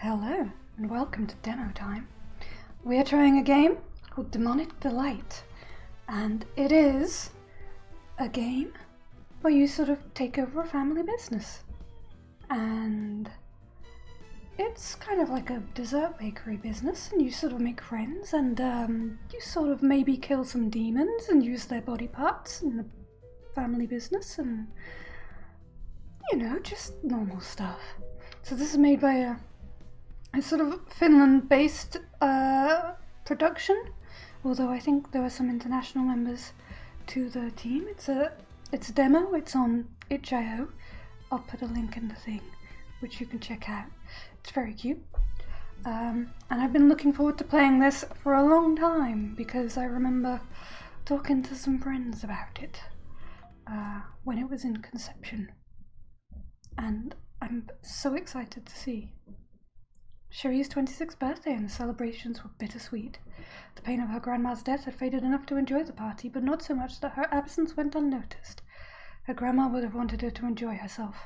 Hello, and welcome to demo time. We are trying a game called Demonic Delight, and it is a game where you sort of take over a family business. And it's kind of like a dessert bakery business, and you sort of make friends, and you sort of maybe kill some demons and use their body parts in the family business, and you know, just normal stuff. So this is made by a sort of Finland-based production, although I think there are some international members to the team. It's a demo. It's on itch.io. I'll put a link in the thing, which you can check out. It's very cute. And I've been looking forward to playing this for a long time because I remember talking to some friends about it when it was in conception. And I'm so excited to see. Cherie's 26th birthday and the celebrations were bittersweet. The pain of her grandma's death had faded enough to enjoy the party, but not so much that her absence went unnoticed. Her grandma would have wanted her to enjoy herself.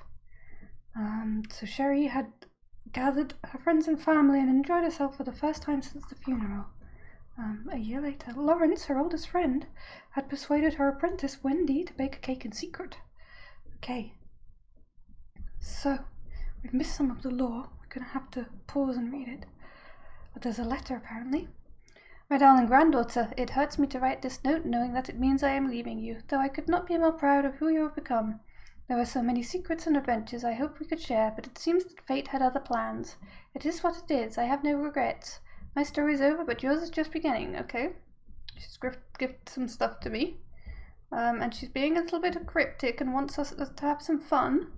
So Cherie had gathered her friends and family and enjoyed herself for the first time since the funeral. A year later, Lawrence, her oldest friend, had persuaded her apprentice Wendy to bake a cake in secret. Okay. So, we've missed some of the lore. We're going to have to pause and read it. But there's a letter, apparently. My darling granddaughter, it hurts me to write this note knowing that it means I am leaving you, though I could not be more proud of who you have become. There were so many secrets and adventures I hoped we could share, but it seems that fate had other plans. It is what it is. I have no regrets. My story's over, but yours is just beginning, okay? She's gifted some stuff to me. And she's being a little bit cryptic and wants us to have some fun.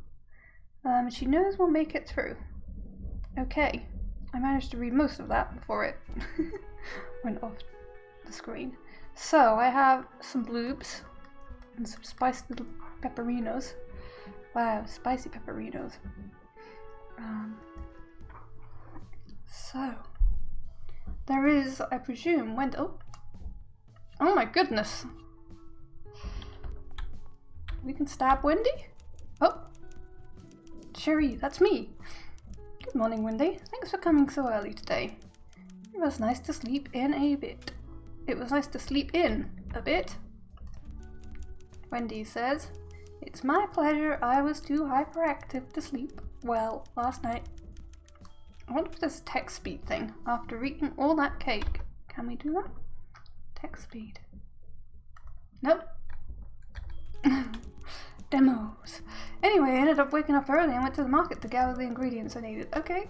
She knows we'll make it through. Okay. I managed to read most of that before it went off the screen. So, I have some bloobs and some spiced little pepperinos. Wow, spicy pepperinos. So, there is, I presume, oh my goodness. We can stab Wendy? Oh. Cherie, that's me. Good morning, Wendy. Thanks for coming so early today. It was nice to sleep in a bit. Wendy says, it's my pleasure. I was too hyperactive to sleep well last night. I wonder if there's a text speed thing after eating all that cake. Can we do that? Text speed. Nope. Demos. Anyway, I ended up waking up early and went to the market to gather the ingredients I needed. Okay.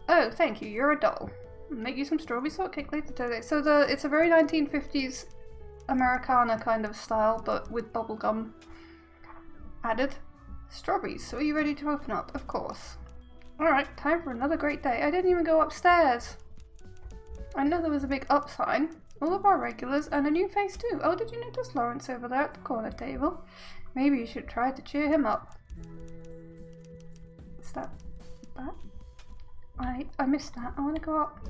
Oh, thank you. You're a doll. I'll make you some strawberry shortcake later today. So it's a very 1950s Americana kind of style, but with bubblegum added. Strawberries. So are you ready to open up? Of course. Alright, time for another great day. I didn't even go upstairs. I know there was a big up sign. All of our regulars and a new face too. Oh, did you notice Lawrence over there at the corner table? Maybe you should try to cheer him up. Is that? I missed that. I want to go up.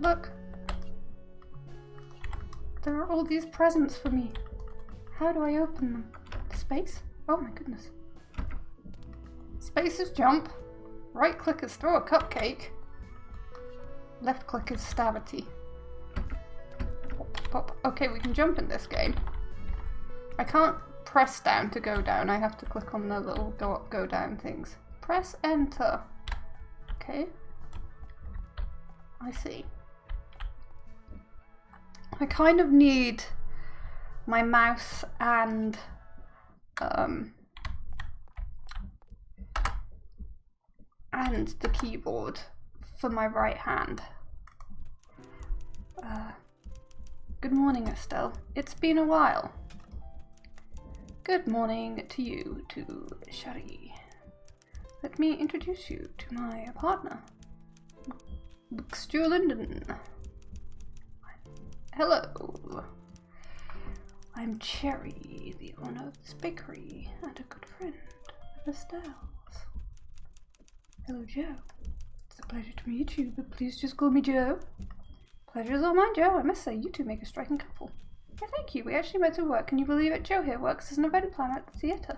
Look. There are all these presents for me. How do I open them? Space? Oh my goodness. Space is jump. Right click is throw a cupcake. Left click is stabity. Pop, pop. Okay, we can jump in this game. I can't press down to go down. I have to click on the little go up, go down things. Press enter. Okay. I see. I kind of need my mouse and the keyboard for my right hand. Good morning, Estelle. It's been a while. Good morning to you, to Cherie. Let me introduce you to my partner, Stu Linden. Hello. I'm Cherie, the owner of this bakery, and a good friend of Estelle's. Hello, Joe. It's a pleasure to meet you, but please just call me Joe. Pleasure's all mine, Joe. I must say, you two make a striking couple. Yeah, thank you. We actually met at work. Can you believe it? Joe here works as an event planner at the theatre.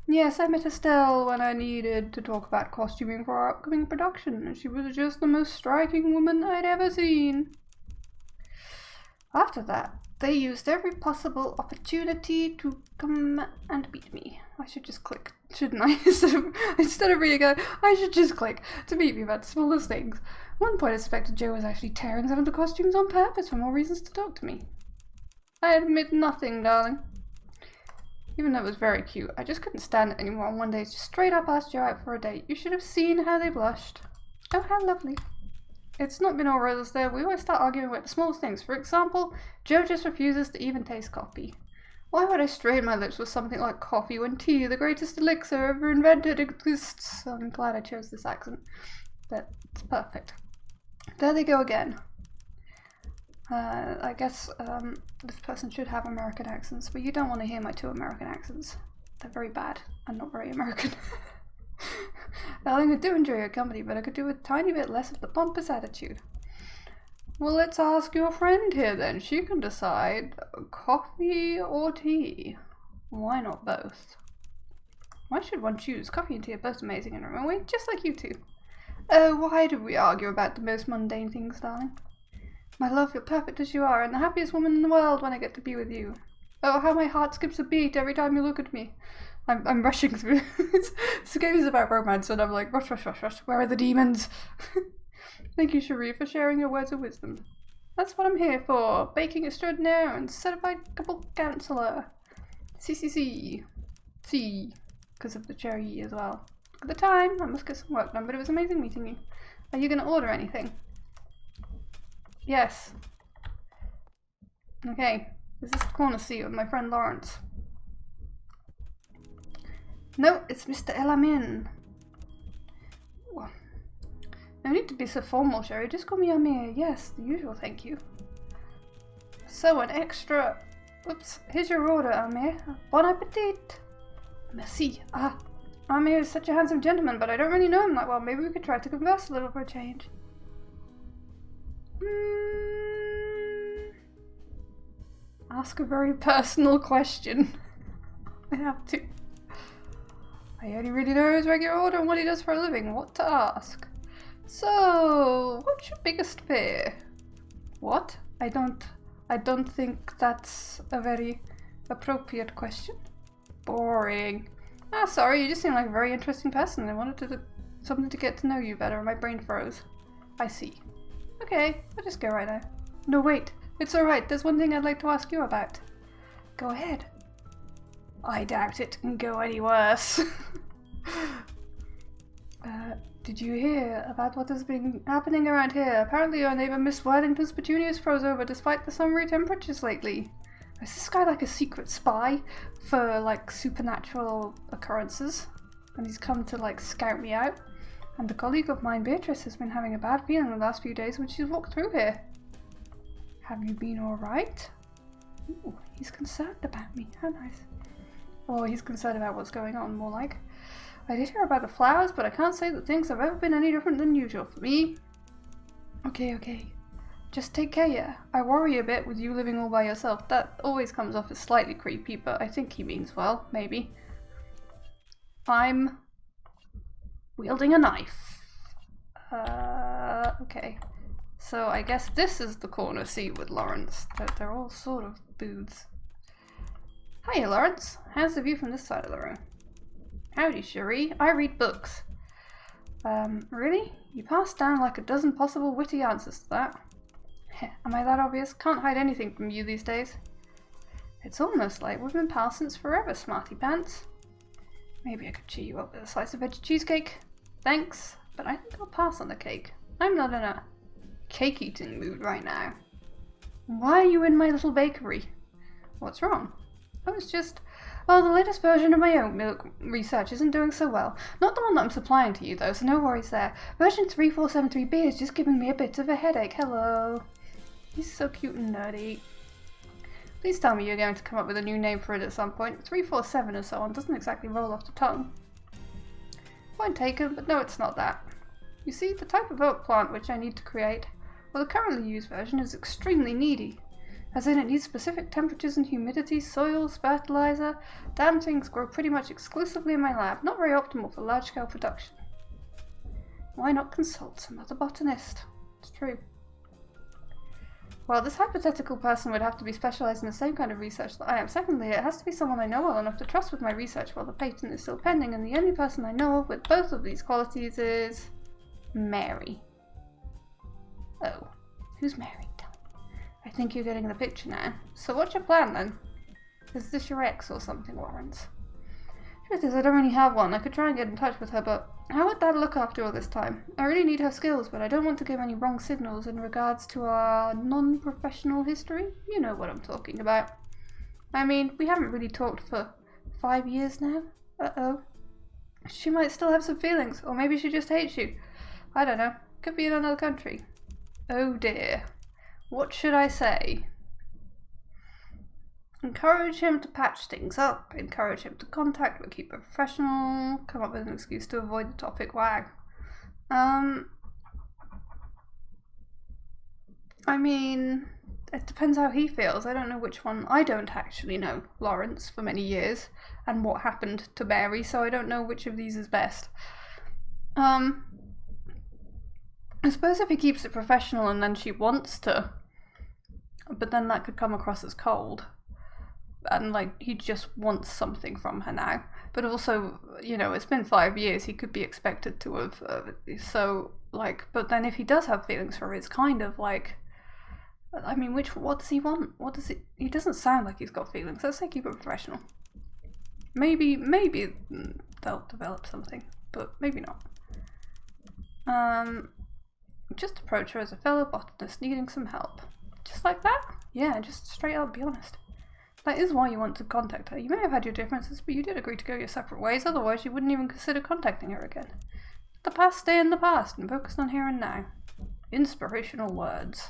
Yes, I met Estelle when I needed to talk about costuming for our upcoming production, and she was just the most striking woman I'd ever seen. After that, they used every possible opportunity to come and beat me. I should just click, shouldn't I? Instead of reading it, I should just click to beat me about the smallest things. At one point I suspected Joe was actually tearing some of the costumes on purpose for more reasons to talk to me. I admit nothing, darling. Even though it was very cute, I just couldn't stand it anymore, and one day just straight up asked Joe out for a date. You should have seen how they blushed. Oh, how lovely. It's not been all roses there. We always start arguing about the smallest things. For example, Joe just refuses to even taste coffee. Why would I strain my lips with something like coffee when tea, the greatest elixir ever invented, exists? I'm glad I chose this accent. That's perfect. There they go again. I guess this person should have American accents, but you don't want to hear my 2 American accents. They're very bad and not very American. Darling, I do enjoy your company, but I could do with a tiny bit less of the pompous attitude. Well, let's ask your friend here then. She can decide coffee or tea. Why not both? Why should one choose? Coffee and tea are both amazing in their own way, just like you two. Oh, why do we argue about the most mundane things, darling? My love, you're perfect as you are, and the happiest woman in the world when I get to be with you. Oh, how my heart skips a beat every time you look at me. I'm rushing through. This game is about romance, and I'm like, rush, rush, rush, rush. Where are the demons? Thank you, Cherie, for sharing your words of wisdom. That's what I'm here for. Baking extraordinaire and certified couple counselor. CCC. C. Because of the cherry as well. At the time, I must get some work done, but it was amazing meeting you. Are you going to order anything? Yes. Okay. Is this the corner seat with my friend Lawrence? No, it's Mr. Elamin. No need to be so formal, Sherry. Just call me Amir. Yes, the usual, thank you. So, an extra... Oops, here's your order, Amir. Bon appetit. Merci. Ah, Amir is such a handsome gentleman, but I don't really know him that well. Maybe we could try to converse a little for a change. Ask a very personal question. I have to. I only really know his regular order and what he does for a living. What to ask? So, what's your biggest fear? What? I don't think that's a very appropriate question. Boring. Ah, sorry, you just seem like a very interesting person. I wanted to do something to get to know you better and my brain froze. I see. Okay, I'll just go right now. No, wait. It's alright. There's one thing I'd like to ask you about. Go ahead. I doubt it can go any worse. Did you hear about what has been happening around here? Apparently your neighbor Miss Worthington's petunias froze over despite the summery temperatures lately. Is this guy like a secret spy for like supernatural occurrences? And he's come to like scout me out? And a colleague of mine, Beatrice, has been having a bad feeling the last few days when she's walked through here. Have you been alright? Ooh, he's concerned about me. How nice. Or he's concerned about what's going on, more like. I did hear about the flowers, but I can't say that things have ever been any different than usual for me. Okay. Just take care, yeah. I worry a bit with you living all by yourself. That always comes off as slightly creepy, but I think he means well, maybe. I'm wielding a knife. Okay. So I guess this is the corner seat with Lawrence. They're all sort of booths. Hiya, Lawrence. How's the view from this side of the room? Howdy, Cherie. I read books. Really? You passed down like a dozen possible witty answers to that. Am I that obvious? Can't hide anything from you these days. It's almost like we've been pals since forever, smarty pants. Maybe I could cheer you up with a slice of veggie cheesecake. Thanks, but I think I'll pass on the cake. I'm not in a cake-eating mood right now. Why are you in my little bakery? What's wrong? I was just... Well, the latest version of my oat milk research isn't doing so well. Not the one that I'm supplying to you, though, so no worries there. Version 3473B is just giving me a bit of a headache. Hello. He's so cute and nerdy. Please tell me you're going to come up with a new name for it at some point. 347 and so on doesn't exactly roll off the tongue. Point taken, but no, it's not that. You see, the type of oat plant which I need to create, well, the currently used version is extremely needy. As in, it needs specific temperatures and humidity, soils, fertilizer. Damn things grow pretty much exclusively in my lab. Not very optimal for large-scale production. Why not consult some other botanist? It's true. Well, this hypothetical person would have to be specialized in the same kind of research that I am. Secondly, it has to be someone I know well enough to trust with my research while the patent is still pending, and the only person I know of with both of these qualities is Mary. Oh, who's Mary? I think you're getting the picture now. So what's your plan then? Is this your ex or something, Lawrence? Truth is, I don't really have one. I could try and get in touch with her, but how would that look after all this time? I really need her skills, but I don't want to give any wrong signals in regards to our non-professional history. You know what I'm talking about. I mean, we haven't really talked for 5 years now. Uh-oh. She might still have some feelings, or maybe she just hates you. I don't know. Could be in another country. Oh dear. What should I say? Encourage him to patch things up, encourage him to contact but keep it professional, come up with an excuse to avoid the topic. Wow. I mean, it depends how he feels. I don't know which one. I don't actually know Lawrence for many years and what happened to Mary, so I don't know which of these is best. I suppose if he keeps it professional and then she wants to, but then that could come across as cold. And like, he just wants something from her now. But also, you know, it's been 5 years, he could be expected to have, so like, but then if he does have feelings for her, it's kind of like, I mean, what does he want? What does he doesn't sound like he's got feelings. Let's say keep it professional. Maybe they'll develop something, but maybe not. Just approach her as a fellow botanist needing some help. Just like that? Yeah, just straight up be honest. That is why you want to contact her. You may have had your differences, but you did agree to go your separate ways, otherwise you wouldn't even consider contacting her again. Let the past stay in the past and focus on here and now. Inspirational words.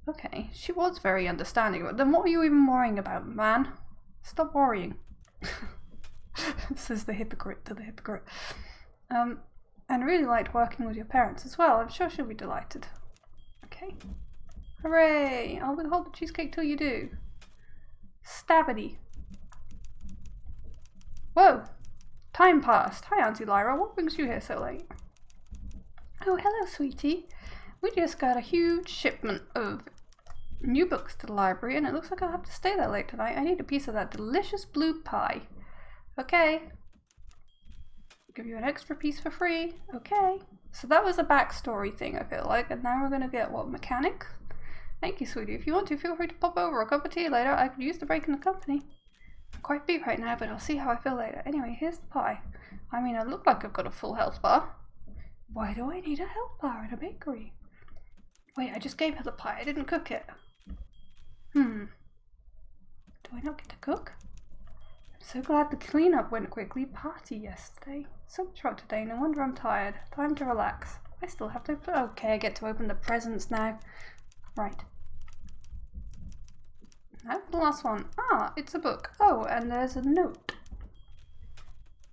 Okay, she was very understanding, but then what are you even worrying about, man? Stop worrying. Says the hypocrite to the hypocrite. And I really liked working with your parents as well. I'm sure she'll be delighted. Okay. Hooray! I'll withhold the cheesecake till you do. Stabbity. Whoa! Time passed. Hi, Auntie Lyra. What brings you here so late? Oh, hello, sweetie. We just got a huge shipment of new books to the library, and it looks like I'll have to stay there late tonight. I need a piece of that delicious blue pie. Okay. Give you an extra piece for free. Okay. So that was a backstory thing, I feel like, and now we're gonna get, what, mechanic? Thank you, sweetie. If you want to, feel free to pop over a cup of tea later. I could use the break in the company. I'm quite beat right now, but I'll see how I feel later. Anyway, here's the pie. I mean, I look like I've got a full health bar. Why do I need a health bar in a bakery? Wait, I just gave her the pie. I didn't cook it. Do I not get to cook? I'm so glad the cleanup went quickly. Party yesterday. So much work today. No wonder I'm tired. Time to relax. I still have to... Okay, I get to open the presents now. Right. Now the last one. Ah, it's a book. Oh, and there's a note.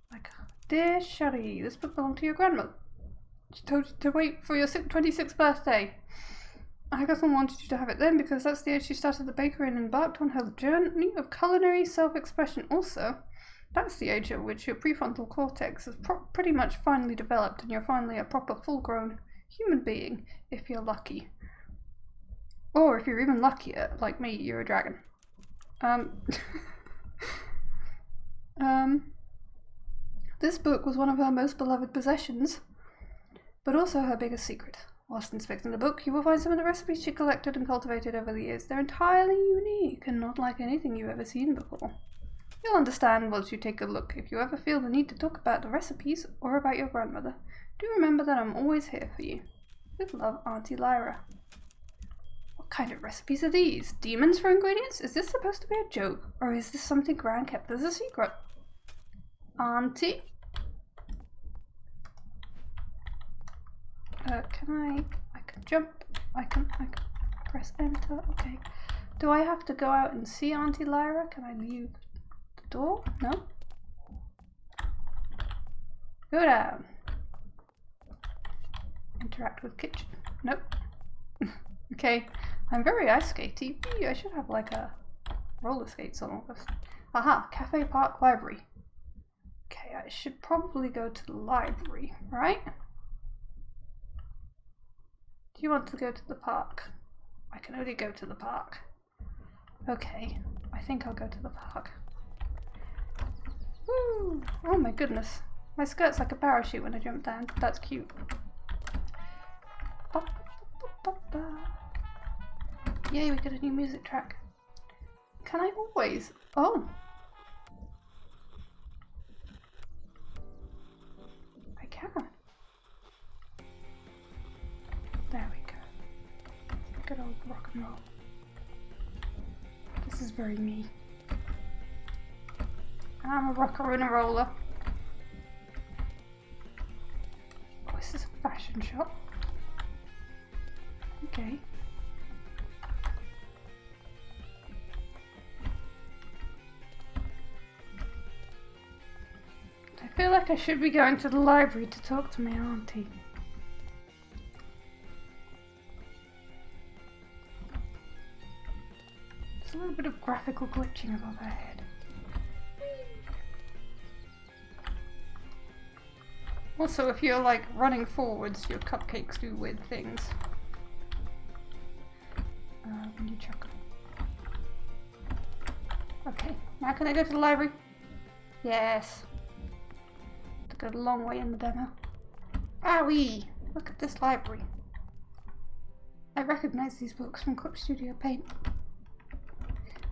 Like, dear Sherry, this book belonged to your grandmother. She told you to wait for your 26th birthday. I guess I wanted you to have it then because that's the age she started the bakery and embarked on her journey of culinary self-expression. Also, that's the age at which your prefrontal cortex is pretty much finally developed and you're finally a proper full-grown human being, if you're lucky. Or if you're even luckier, like me, you're a dragon. This book was one of her most beloved possessions, but also her biggest secret. Whilst inspecting the book, you will find some of the recipes she collected and cultivated over the years. They're entirely unique and not like anything you've ever seen before. You'll understand once you take a look. If you ever feel the need to talk about the recipes or about your grandmother, do remember that I'm always here for you. With love, Auntie Lyra. What kind of recipes are these? Demons for ingredients? Is this supposed to be a joke? Or is this something Gran kept as a secret? Auntie? I can jump, I can press enter, okay. Do I have to go out and see Auntie Lyra? Can I leave the door? No? Go down. Interact with kitchen. Nope. Okay, I'm very ice skatey. I should have like a roller skates on all this. Aha, Cafe Park Library. Okay, I should probably go to the library, right? Do you want to go to the park? I can only go to the park. Okay, I think I'll go to the park. Woo! Oh my goodness. My skirt's like a parachute when I jump down. That's cute. Yay, we got a new music track. Can I always? Oh! I can. There we go. Good old rock and roll. This is very me. I'm a rocker and a roller. Oh, this is a fashion shop. Okay. I feel like I should be going to the library to talk to my auntie. There's a little bit of graphical glitching above her head. Also, if you're like running forwards, your cupcakes do weird things. When you chuck them. Okay, now can I go to the library? Yes. Took a long way in the demo. Owie! Look at this library. I recognize these books from Clip Studio Paint.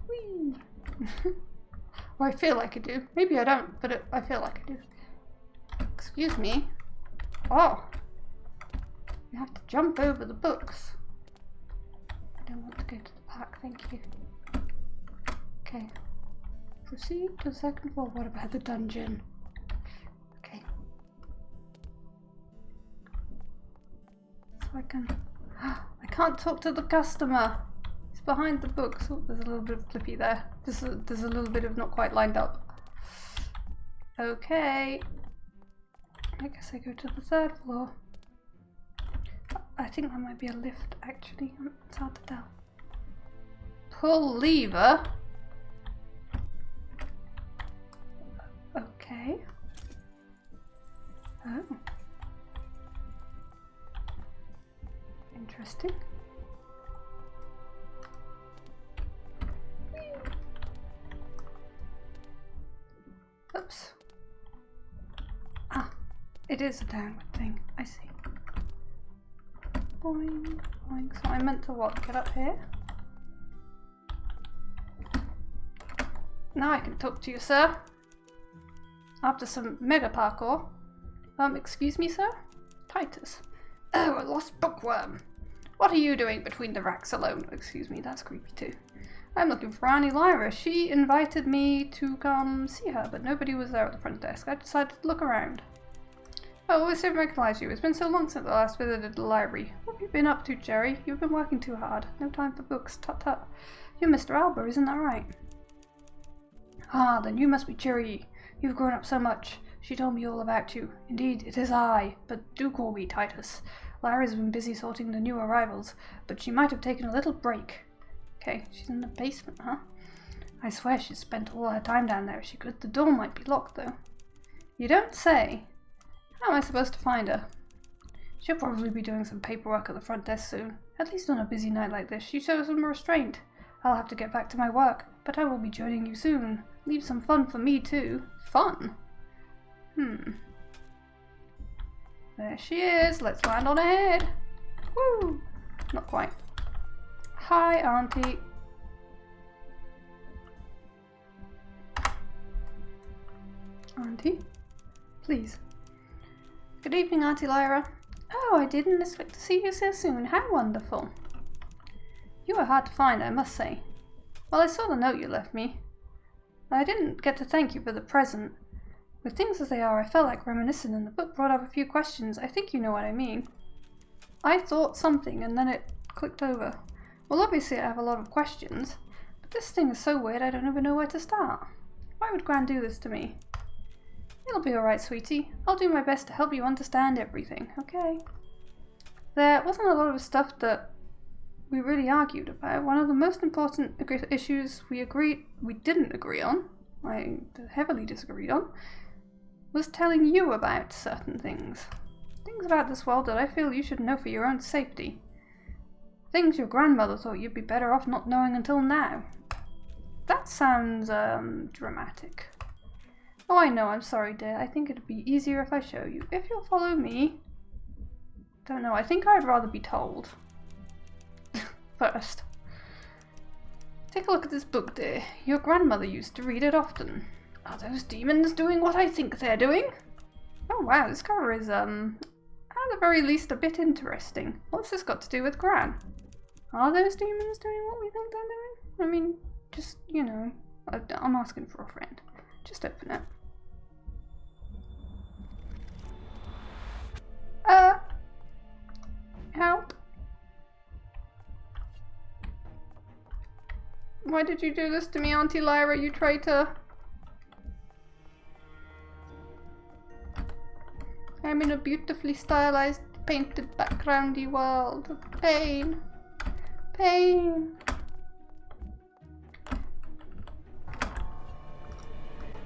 Whee! Well, I feel like I do. Maybe I don't, but I feel like I do. Excuse me. Oh! You have to jump over the books. I don't want to go to the park, thank you. Okay. Proceed to the second floor. What about the dungeon? Okay. So I can... I can't talk to the customer. He's behind the books. Oh, there's a little bit of Clippy there. There's a little bit of not quite lined up. Okay. I guess I go to the third floor. I think that might be a lift, actually. It's hard to tell. Pull lever. Okay. Oh. Interesting. Oops. Ah, it is a downward thing. I see. Boing, boing. So I meant to what? Get up here? Now I can talk to you, sir. After some mega parkour. Excuse me, sir? Titus. Oh, a lost bookworm. What are you doing between the racks alone? Excuse me, that's creepy too. I'm looking for Annie Lyra. She invited me to come see her, but nobody was there at the front desk. I decided to look around. Oh, I didn't recognize you. It's been so long since I last visited the library. What have you been up to, Jerry? You've been working too hard. No time for books. Tut tut. You're Mr. Alba, isn't that right? Ah, then you must be Jerry. You've grown up so much. She told me all about you. Indeed, it is I. But do call me Titus. Lyra's been busy sorting the new arrivals, but she might have taken a little break. Okay, she's in the basement, huh? I swear she spent all her time down there if she could. The door might be locked, though. You don't say. How am I supposed to find her? She'll probably be doing some paperwork at the front desk soon. At least on a busy night like this, she shows some restraint. I'll have to get back to my work, but I will be joining you soon. Leave some fun for me, too. Fun? There she is. Let's land on her head. Woo! Not quite. Hi, Auntie. Auntie? Please. Good evening, Auntie Lyra. Oh, I didn't expect to see you so soon. How wonderful. You were hard to find, I must say. Well, I saw the note you left me. I didn't get to thank you for the present. With things as they are, I felt like reminiscing, and the book brought up a few questions. I think you know what I mean. I thought something, and then it clicked over. Well, obviously I have a lot of questions, but this thing is so weird I don't even know where to start. Why would Gran do this to me? It'll be alright, sweetie. I'll do my best to help you understand everything, okay? There wasn't a lot of stuff that we really argued about. One of the most important issues we didn't agree on, I heavily disagreed on, was telling you about certain things. Things about this world that I feel you should know for your own safety. Things your grandmother thought you'd be better off not knowing until now. That sounds, dramatic. Oh, I know, I'm sorry, dear. I think it'd be easier if I show you. If you'll follow me. Don't know, I think I'd rather be told. First. Take a look at this book, dear. Your grandmother used to read it often. Are those demons doing what I think they're doing? Oh wow, this cover is, at the very least a bit interesting. What's this got to do with Gran? Are those demons doing what we think they're doing? I mean, just, you know, I'm asking for a friend. Just open it. Help. Why did you do this to me, Auntie Lyra, you traitor? I'm in a beautifully stylized, painted, backgroundy world of pain. Pain.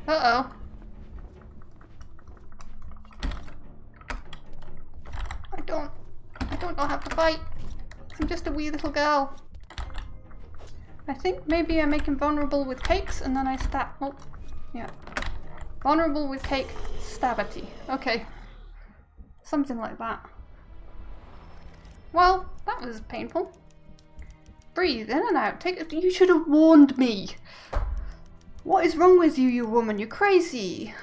Uh-oh. I don't know how to fight. I'm just a wee little girl. I think maybe I make him vulnerable with cakes and then I stab. Oh, yeah. Vulnerable with cake, stabity. Okay. Something like that. Well, that was painful. Breathe in and out. You should have warned me. What is wrong with you, you woman? You're crazy.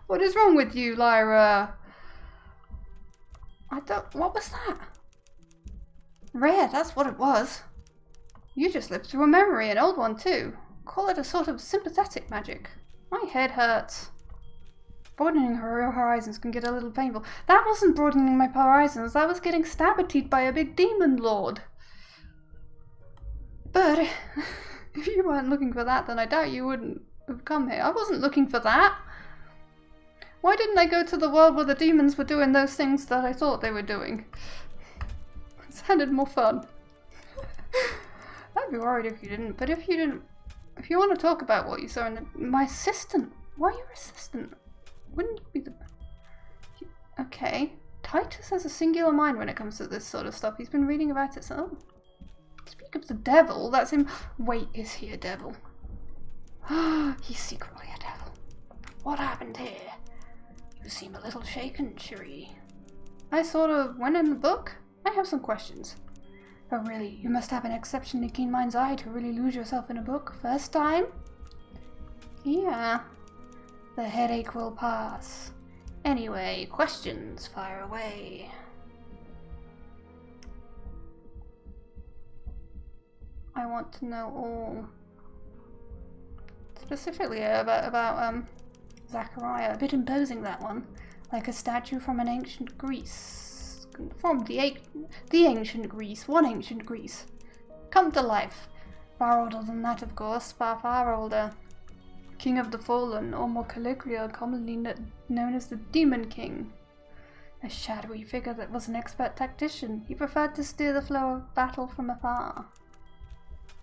What is wrong with you, Lyra? What was that? Rare, that's what it was. You just lived through a memory, an old one too. Call it a sort of sympathetic magic. My head hurts. Broadening her horizons can get a little painful. That wasn't broadening my horizons, that was getting stabatied by a big demon lord. But if you weren't looking for that, then I doubt you wouldn't have come here. I wasn't looking for that. Why didn't I go to the world where the demons were doing those things that I thought they were doing? It sounded more fun. I'd be worried if you didn't, but if you want to talk about what you saw in my assistant, why are you assistant? Wouldn't you be the... Okay. Titus has a singular mind when it comes to this sort of stuff. He's been reading about it, so... Speak of the devil, that's him... Wait, is he a devil? He's secretly a devil. What happened here? You seem a little shaken, Cherie. I sort of went in the book. I have some questions. Oh really, you must have an exceptionally keen mind's eye to really lose yourself in a book. First time? Yeah. The headache will pass. Anyway, questions, fire away. I want to know all. Specifically about Zachariah. A bit imposing, that one. Like a statue from an ancient Greece. From the ancient Greece. One ancient Greece. Come to life. Far older than that, of course. Far older. King of the Fallen, or more colloquially commonly known as the Demon King. A shadowy figure that was an expert tactician. He preferred to steer the flow of battle from afar.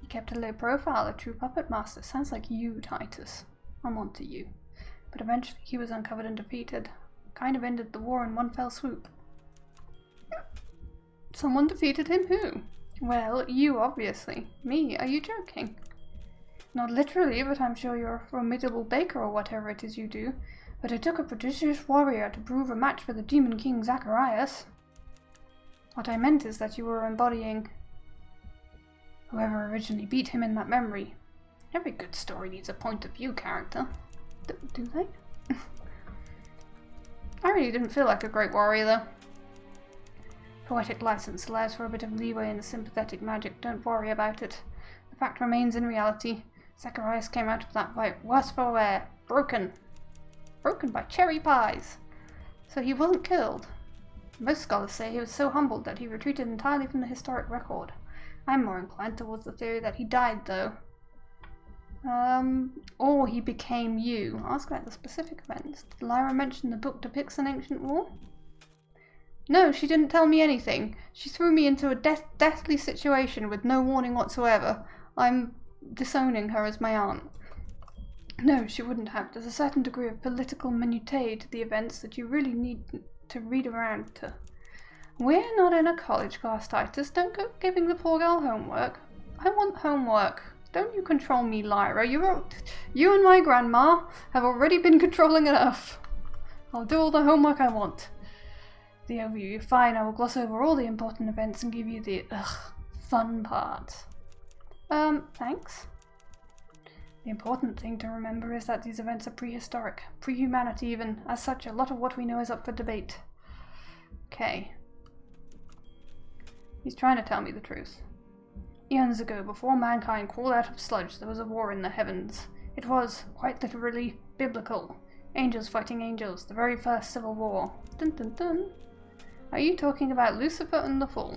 He kept a low profile, a true puppet master. Sounds like you, Titus. I'm on to you. But eventually he was uncovered and defeated. Kind of ended the war in one fell swoop. Someone defeated him? Who? Well, you, obviously. Me? Are you joking? Not literally, but I'm sure you're a formidable baker or whatever it is you do. But it took a prodigious warrior to prove a match for the Demon King Zacharias. What I meant is that you were embodying whoever originally beat him in that memory. Every good story needs a point of view character. Do they? I really didn't feel like a great warrior, though. Poetic license allows for a bit of leeway in the sympathetic magic. Don't worry about it. The fact remains in reality. Zacharias came out of that fight worse for wear. Broken. Broken by cherry pies. So he wasn't killed. Most scholars say he was so humbled that he retreated entirely from the historic record. I'm more inclined towards the theory that he died, though. Or he became you. Ask about the specific events. Did Lyra mention the book depicts an ancient war? No, she didn't tell me anything. She threw me into a deathly situation with no warning whatsoever. I'm disowning her as my aunt. No, she wouldn't have. There's a certain degree of political minutiae to the events that you really need to read around to. We're not in a college class, Titus. Don't go giving the poor girl homework. I want homework. Don't you control me, Lyra. You and my grandma have already been controlling enough. I'll do all the homework I want. The overview. Fine, I will gloss over all the important events and give you the, fun part. Thanks. The important thing to remember is that these events are prehistoric, pre-humanity even. As such, a lot of what we know is up for debate. Okay. He's trying to tell me the truth. Eons ago, before mankind crawled out of sludge, there was a war in the heavens. It was, quite literally, biblical. Angels fighting angels, the very first civil war. Dun dun dun. Are you talking about Lucifer and the fall?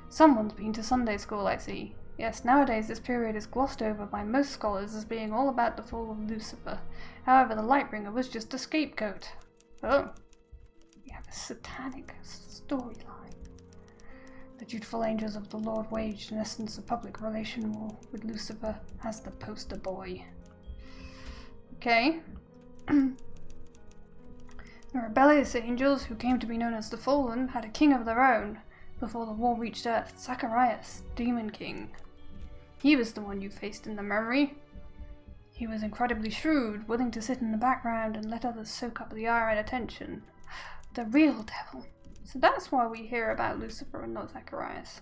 Someone's been to Sunday school, I see. Yes, nowadays this period is glossed over by most scholars as being all about the fall of Lucifer. However, the Lightbringer was just a scapegoat. Oh. We have a satanic storyline. The dutiful angels of the Lord waged, in essence, a public relation war with Lucifer as the poster boy. Okay. The rebellious angels, who came to be known as the Fallen, had a king of their own before the war reached Earth, Zacharias, Demon King. He was the one you faced in the memory. He was incredibly shrewd, willing to sit in the background and let others soak up the ire and attention. The real devil. So that's why we hear about Lucifer and not Zacharias.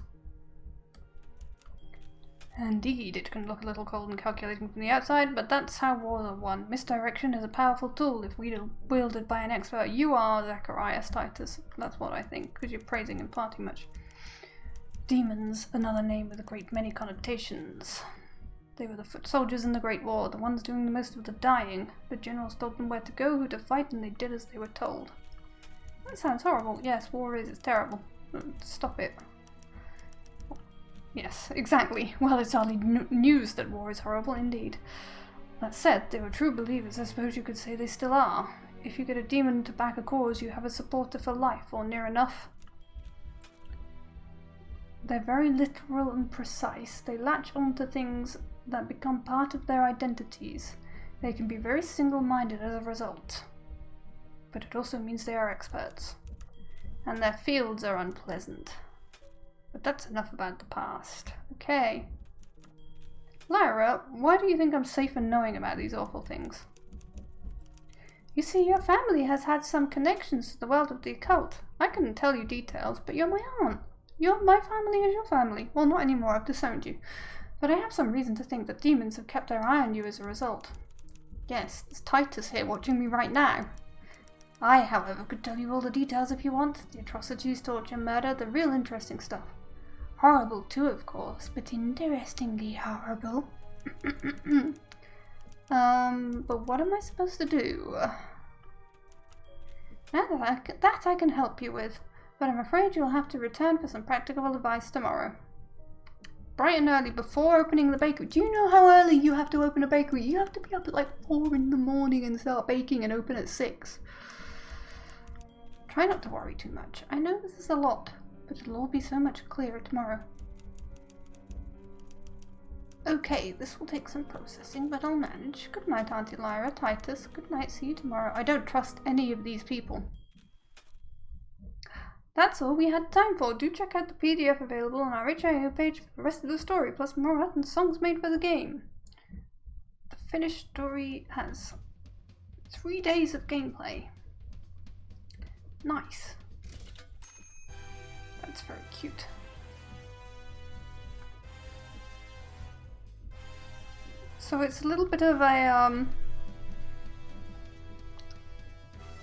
Indeed, it can look a little cold and calculating from the outside, but that's how wars are won. Misdirection is a powerful tool if wielded by an expert. You are Zacharias, Titus. That's what I think, because you're praising him far too much. Demons, another name with a great many connotations. They were the foot soldiers in the Great War, the ones doing the most of the dying. The generals told them where to go, who to fight, and they did as they were told. That sounds horrible. Yes, war is. It's terrible. Stop it. Yes, exactly. Well, it's hardly news that war is horrible, indeed. That said, they were true believers. I suppose you could say they still are. If you get a demon to back a cause, you have a supporter for life, or near enough. They're very literal and precise. They latch onto things that become part of their identities. They can be very single-minded as a result. But it also means they are experts. And their fields are unpleasant. But that's enough about the past. Okay. Lyra, why do you think I'm safe in knowing about these awful things? You see, your family has had some connections to the world of the occult. I couldn't tell you details, but you're my aunt. My family is your family. Well, not anymore, I've disowned you. But I have some reason to think that demons have kept their eye on you as a result. Yes, there's Titus here watching me right now. I, however, could tell you all the details if you want. The atrocities, torture, murder, the real interesting stuff. Horrible too, of course, but interestingly horrible. But what am I supposed to do? That I can help you with, but I'm afraid you'll have to return for some practical advice tomorrow. Bright and early, before opening the bakery. Do you know how early you have to open a bakery? You have to be up at like 4 in the morning and start baking and open at 6. Try not to worry too much. I know this is a lot, but it'll all be so much clearer tomorrow. Okay, this will take some processing, but I'll manage. Good night, Auntie Lyra, Titus. Good night, see you tomorrow. I don't trust any of these people. That's all we had time for. Do check out the PDF available on our HIO page for the rest of the story, plus more art and songs made for the game. The finished story has 3 days of gameplay. Nice. That's very cute. So it's a little bit of a,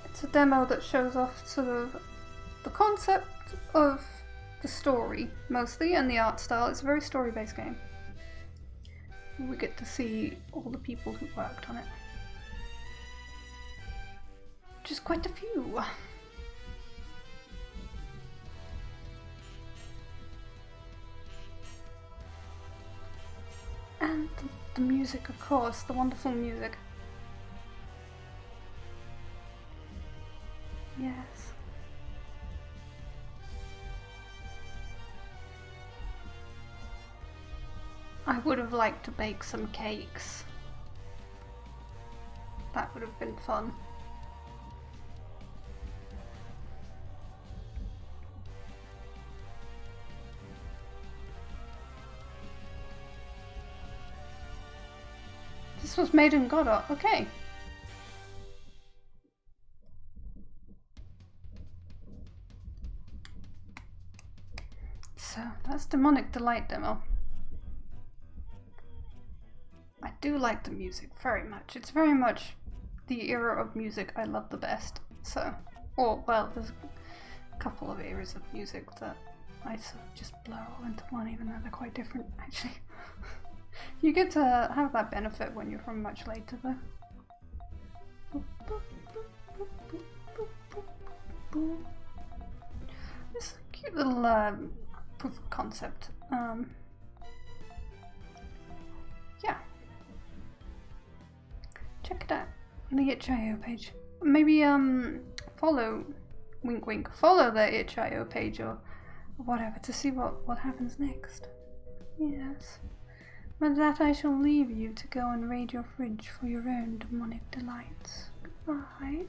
it's a demo that shows off sort of the concept of the story, mostly, and the art style. It's a very story-based game. We get to see all the people who worked on it. Which is quite a few. And the music, of course, the wonderful music. Yes. I would have liked to bake some cakes. That would have been fun. This was made in Godot. Okay. So that's Demonic Delight demo. I do like the music very much. It's very much the era of music I love the best. So, or well, there's a couple of eras of music that I sort of just blur all into one, even though they're quite different, actually. You get to have that benefit when you're from much later, though. It's a cute little proof of concept. Yeah. Check it out on the itch.io page. Maybe follow, wink wink, follow the itch.io page or whatever to see what happens next. Yes. With that I shall leave you to go and raid your fridge for your own demonic delights. Goodbye.